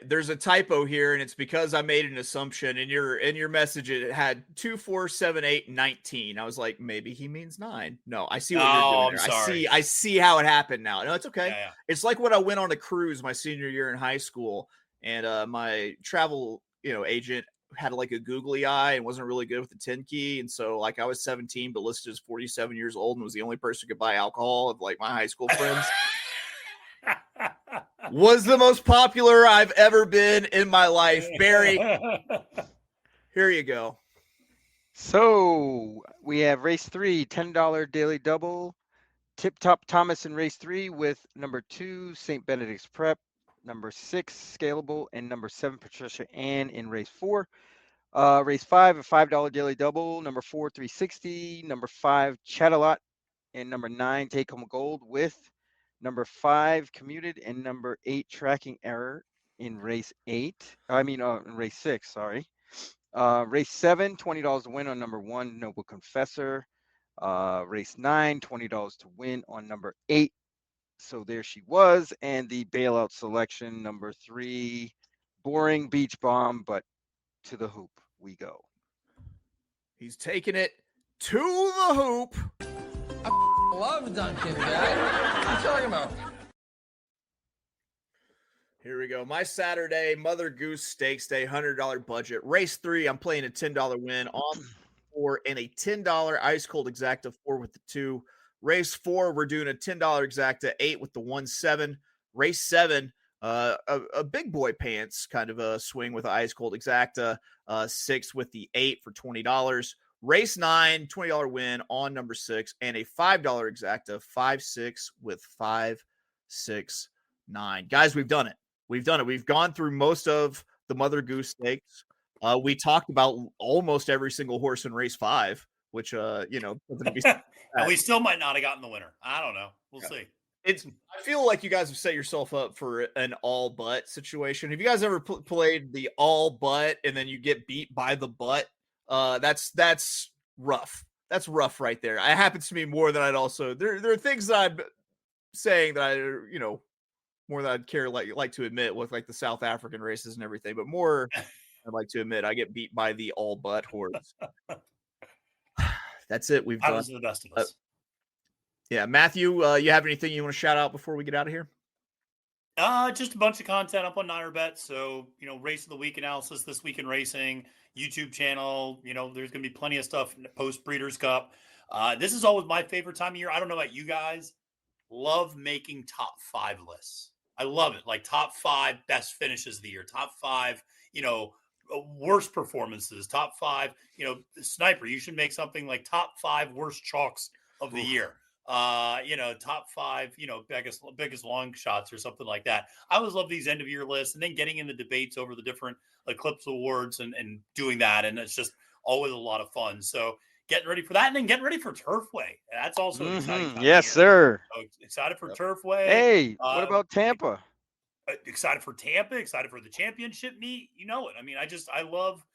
There's a typo here, and it's because I made an assumption in your message. It had 2, 4, 7, 8, 19. I was like, maybe he means 9. No, I see what you're doing. I'm sorry. I see how it happened now. No, it's okay. Yeah. It's like when I went on a cruise my senior year in high school, and my travel agent had like a googly eye and wasn't really good with the 10 key, and so like I was 17 but listed as 47 years old and was the only person who could buy alcohol of like my high school friends. Was the most popular I've ever been in my life. Barry, here you go. So we have race 3, $10 daily double. Tip Top Thomas in race 3 with number 2, St. Benedict's Prep, number 6, Scalable, and number 7, Patricia Ann in race 4. Race 5, a $5 daily double. Number 4, 360. Number 5, Chat-A-Lot, and number 9, Take Home Gold with number 5, Commuted, and number 8, Tracking Error in race 8. In race 6, sorry. Race 7, $20 to win on number 1, Noble Confessor. Race 9, $20 to win on number 8. So there she was. And the bailout selection, number 3, Boring Beach Bomb, but to the hoop we go. He's taking it to the hoop. Love Duncan, guy. What are you talking about? Here we go. My Saturday Mother Goose Stakes Day, $100 budget. Race 3, I'm playing a $10 win on 4 and a $10 ice cold exacta 4 with the 2. Race 4, we're doing a $10 exacta 8 with the 1-7. Race 7, a big boy pants kind of a swing with the ice cold exacta 6 with the 8 for $20. Race 9, $20 win on number 6, and a $5 exacta 5-6 with 5, 6, 9. Guys, we've done it. We've done it. We've gone through most of the Mother Goose Stakes. We talked about almost every single horse in race 5, which and we still might not have gotten the winner. I don't know. We'll see. I feel like you guys have set yourself up for an all but situation. Have you guys ever played the all but and then you get beat by the but? That's rough. That's rough right there. It happens to me more than I'd also. There are things that I'm saying that I more than I'd care like to admit with like the South African races and everything, but more I'd like to admit I get beat by the all but horse. That's it. We've done. Happens to the best of us. Yeah, Matthew, you have anything you want to shout out before we get out of here? Just a bunch of content up on NYRABets. So, race of the week analysis this week in racing, YouTube channel. There's going to be plenty of stuff post Breeders' Cup. This is always my favorite time of year. I don't know about you guys. Love making top 5 lists. I love it. Like top 5 best finishes of the year, top 5, worst performances, top 5, Sniper. You should make something like top 5 worst chalks of the year. Top 5, biggest long shots or something like that. I always love these end of year lists and then getting in the debates over the different Eclipse Awards and doing that. And it's just always a lot of fun. So getting ready for that and then getting ready for Turfway. That's also an exciting time. Yes, sir. So excited for Turfway. Hey, what about Tampa? Excited for Tampa, excited for the championship meet. You know it. I mean, I love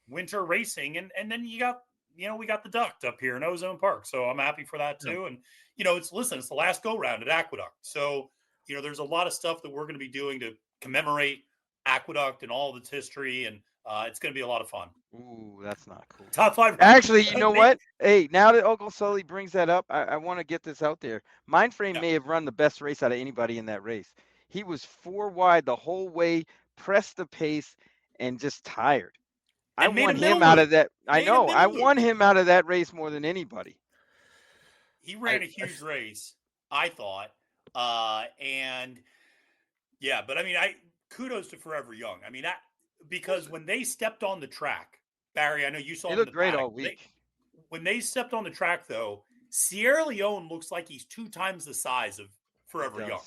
winter racing. And then we got the duct up here in Ozone Park. So I'm happy for that too. And, it's the last go round at Aqueduct. So, there's a lot of stuff that we're going to be doing to commemorate Aqueduct and all of its history. And it's going to be a lot of fun. Ooh, that's not cool. Top 5. Actually, you know what? Hey, now that Uncle Sully brings that up, I want to get this out there. Mindframe may have run the best race out of anybody in that race. He was 4 wide the whole way, pressed the pace, and just tired. I won him out of that. I know. I won him out of that race more than anybody. He ran a huge race, I thought. And yeah, but I mean, kudos to Forever Young. I mean, because when they stepped on the track, Barry, I know you saw He them looked great all week. When they stepped on the track, though, Sierra Leone looks like he's 2 times the size of Forever Young.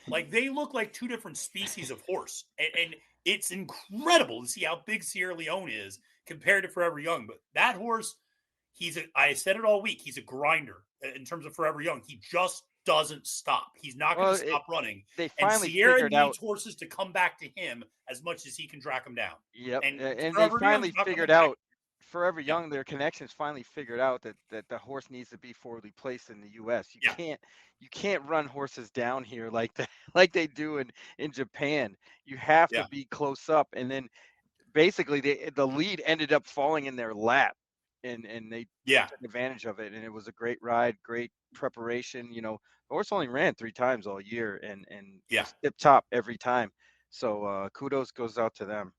Like, they look like 2 different species of horse. And it's incredible to see how big Sierra Leone is compared to Forever Young. But that horse, I said it all week, he's a grinder in terms of Forever Young. He just doesn't stop. He's not going to stop running. And Sierra needs horses to come back to him as much as he can track them down. Yep. And they finally figured out, Forever Young, their connections finally figured out that the horse needs to be forwardly placed in the U.S. You can't run horses down here like they do in Japan. You have to be close up. And then basically the lead ended up falling in their lap, and they took advantage of it. And it was a great ride, great preparation. You know, the horse only ran 3 times all year and tip top every time. So kudos goes out to them.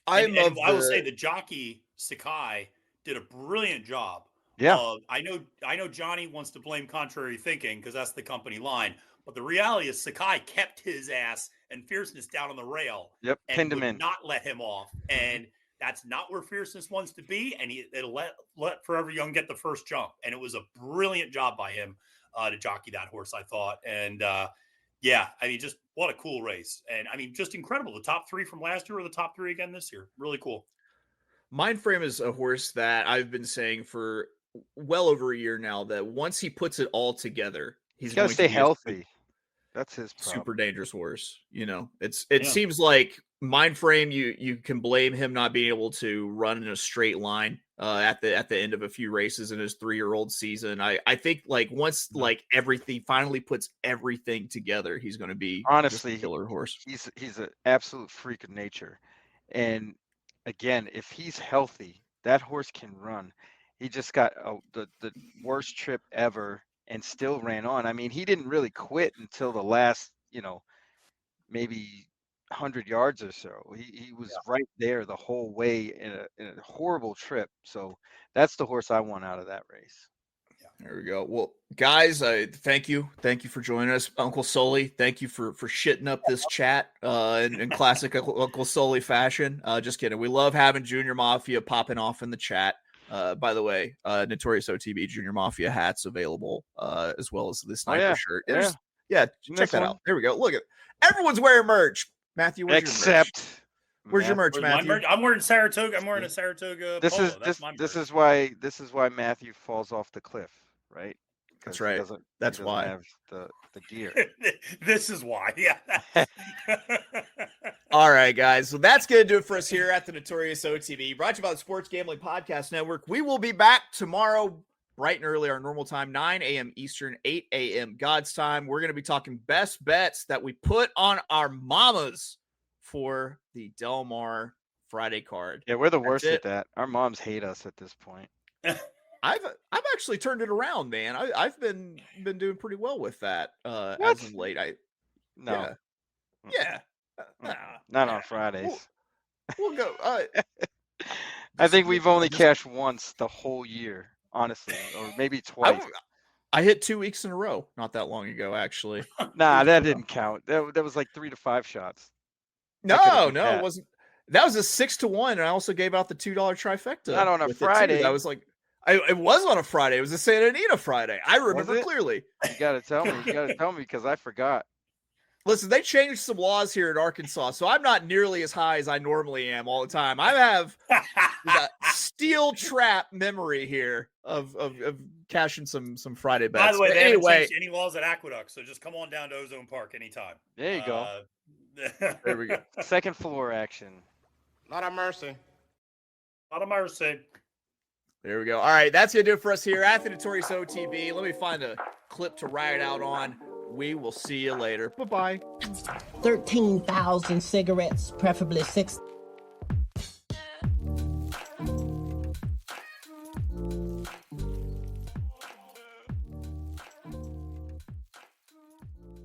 I will say the jockey Sakai did a brilliant job. Yeah. I know Johnny wants to blame contrary thinking because that's the company line, but the reality is Sakai kept his ass and Fierceness down on the rail. Yep. And Pinned him would in. not let him off, and that's not where Fierceness wants to be. And it'll let Forever Young get the first jump, and it was a brilliant job by him to jockey that horse, I thought. And yeah, I mean, just what a cool race. And I mean, just incredible. The top 3 from last year or the top 3 again this year. Really cool. Mindframe is a horse that I've been saying for well over a year now that once he puts it all together, he's got going to stay be healthy. That's his problem. Super dangerous horse. You know, it seems like Mindframe, you can blame him not being able to run in a straight line at the end of a few races in his 3-year-old season. I think like once like everything finally puts everything together, he's going to be honestly a killer horse. He's an absolute freak of nature, and again, if he's healthy, that horse can run. He just got the worst trip ever and still ran on. I mean, he didn't really quit until the last, maybe 100 yards or so. He was right there the whole way in a horrible trip. So that's the horse I want out of that race. There we go. Well, guys, thank you. Thank you for joining us. Uncle Sully, thank you for shitting up this chat in classic Uncle Sully fashion. Just kidding. We love having Junior Mafia popping off in the chat. By the way, Notorious OTB Junior Mafia hats available, as well as the sniper shirt. Check that out. There we go. Look at everyone's wearing merch. Matthew, where's your merch, Matthew? I'm wearing Saratoga. I'm wearing a Saratoga polo. This is why Matthew falls off the cliff, right? That's right. That's why have the gear. This is why. Yeah. All right, guys. So that's going to do it for us here at the Notorious OTB, brought to you by the Sports Gambling Podcast Network. We will be back tomorrow, bright and early, our normal time, 9 a.m. Eastern, 8 a.m. God's time. We're going to be talking best bets that we put on our mamas for the Del Mar Friday card. Yeah, we're the worst at that. Our moms hate us at this point. I've actually turned it around, man. I've been doing pretty well with that as of late. Not on Fridays. We'll go. I think we've only cashed once the whole year, honestly, or maybe twice. I hit 2 weeks in a row not that long ago, actually. Nah, that didn't count. That was like 3 to 5 shots. No, it wasn't. That was a 6-1, and I also gave out the $2 trifecta. Not on a Friday. I was like, it was on a Friday. It was a Santa Anita Friday. I remember clearly. You got to tell me. You got to tell me because I forgot. Listen, they changed some laws here in Arkansas, so I'm not nearly as high as I normally am all the time. I have a steel trap memory here of cashing some Friday bets. By the way, they haven't changed any laws at Aqueduct, so just come on down to Ozone Park anytime. There you go. There we go. Second floor action. Lot of mercy. Lot of mercy. There we go. All right, that's going to do it for us here at the Notorious OTB. Let me find a clip to ride out on. We will see you later. Bye-bye. 13,000 cigarettes, preferably 6.